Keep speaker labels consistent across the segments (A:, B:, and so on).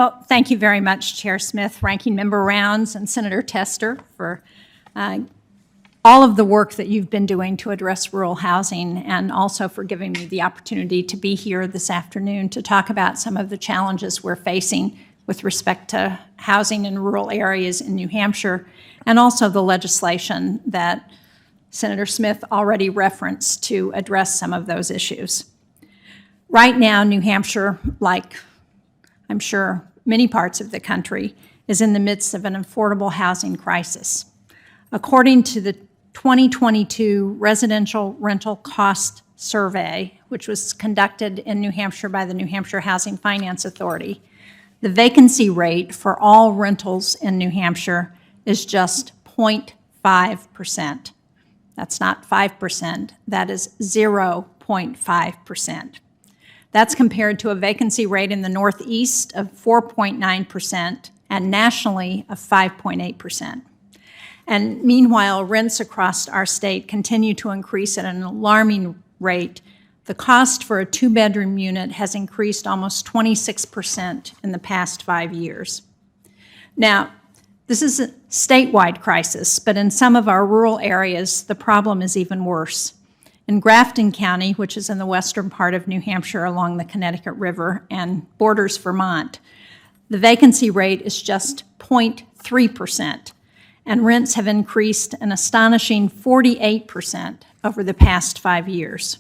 A: Well, thank you very much, Chair Smith, Ranking Member Rounds, and Senator Tester for all of the work that you've been doing to address rural housing, and also for giving me the opportunity to be here this afternoon to talk about some of the challenges we're facing with respect to housing in rural areas in New Hampshire, and also the legislation that Senator Smith already referenced to address some of those issues. Right now, New Hampshire, like I'm sure many parts of the country, is in the midst of an affordable housing crisis. According to the 2022 Residential Rental Cost Survey, which was conducted in New Hampshire by the New Hampshire Housing Finance Authority, the vacancy rate for all rentals in New Hampshire is just 0.5%. That's not 5%, that is 0.5%. That's compared to a vacancy rate in the Northeast of 4.9% and nationally of 5.8%. And meanwhile, rents across our state continue to increase at an alarming rate. The cost for a two-bedroom unit has increased almost 26% in the past 5 years. Now, this is a statewide crisis, but in some of our rural areas, the problem is even worse. In Grafton County, which is in the western part of New Hampshire along the Connecticut River and borders Vermont, the vacancy rate is just 0.3%, and rents have increased an astonishing 48% over the past 5 years.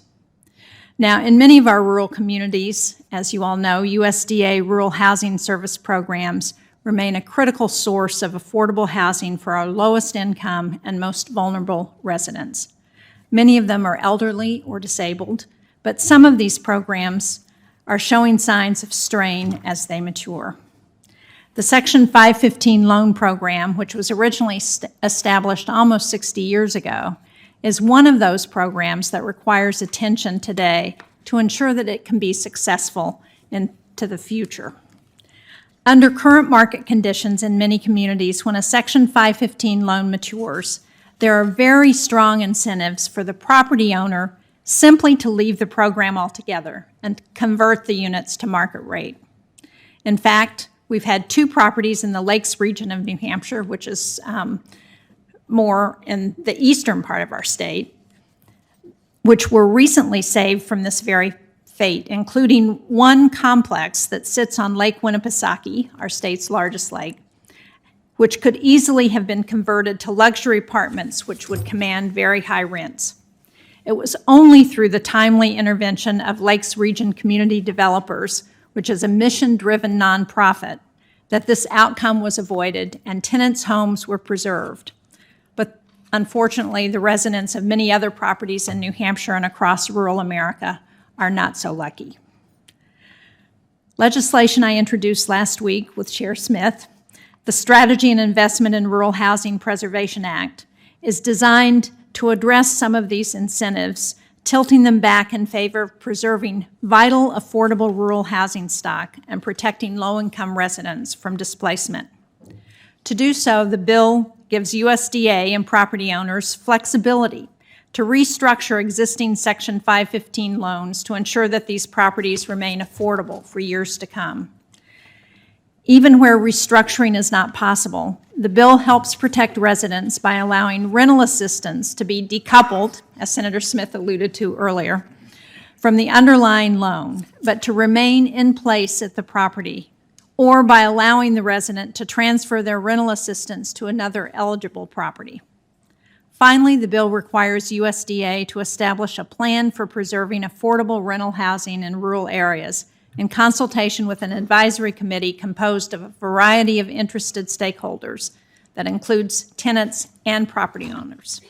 A: Now, in many of our rural communities, as you all know, USDA rural housing service programs remain a critical source of affordable housing for our lowest income and most vulnerable residents. Many of them are elderly or disabled, but some of these programs are showing signs of strain as they mature. The Section 515 loan program, which was originally established almost 60 years ago, is one of those programs that requires attention today to ensure that it can be successful into the future. Under current market conditions in many communities, when a Section 515 loan matures, there are very strong incentives for the property owner simply to leave the program altogether and convert the units to market rate. In fact, we've had 2 properties in the Lakes region of New Hampshire, which is more in the eastern part of our state, which were recently saved from this very fate, including one complex that sits on Lake Winnipesaukee, our state's largest lake, which could easily have been converted to luxury apartments, which would command very high rents. It was only through the timely intervention of Lakes Region Community Developers, which is a mission-driven nonprofit, that this outcome was avoided and tenants' homes were preserved. But unfortunately, the residents of many other properties in New Hampshire and across rural America are not so lucky. Legislation I introduced last week with Chair Smith, the Strategy and Investment in Rural Housing Preservation Act, is designed to address some of these incentives, tilting them back in favor of preserving vital, affordable rural housing stock and protecting low-income residents from displacement. To do so, the bill gives USDA and property owners flexibility to restructure existing Section 515 loans to ensure that these properties remain affordable for years to come. Even where restructuring is not possible, the bill helps protect residents by allowing rental assistance to be decoupled, as Senator Smith alluded to earlier, from the underlying loan, but to remain in place at the property, or by allowing the resident to transfer their rental assistance to another eligible property. Finally, the bill requires USDA to establish a plan for preserving affordable rental housing in rural areas in consultation with an advisory committee composed of a variety of interested stakeholders that includes tenants and property owners.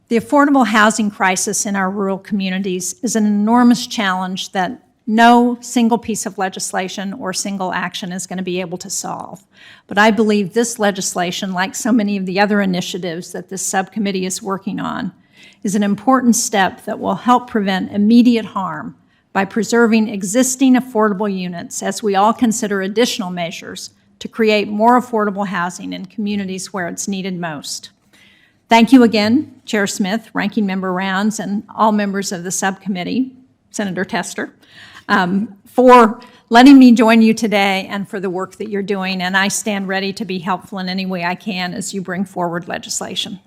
A: The affordable housing crisis in our rural communities is an enormous challenge that no single piece of legislation or single action is going to be able to solve. But I believe this legislation, like so many of the other initiatives that this subcommittee is working on, is an important step that will help prevent immediate harm by preserving existing affordable units as we all consider additional measures to create more affordable housing in communities where it's needed most. Thank you again, Chair Smith, Ranking Member Rounds, and all members of the subcommittee, Senator Tester, for letting me join you today and for the work that you're doing, and I stand ready to be helpful in any way I can as you bring forward legislation.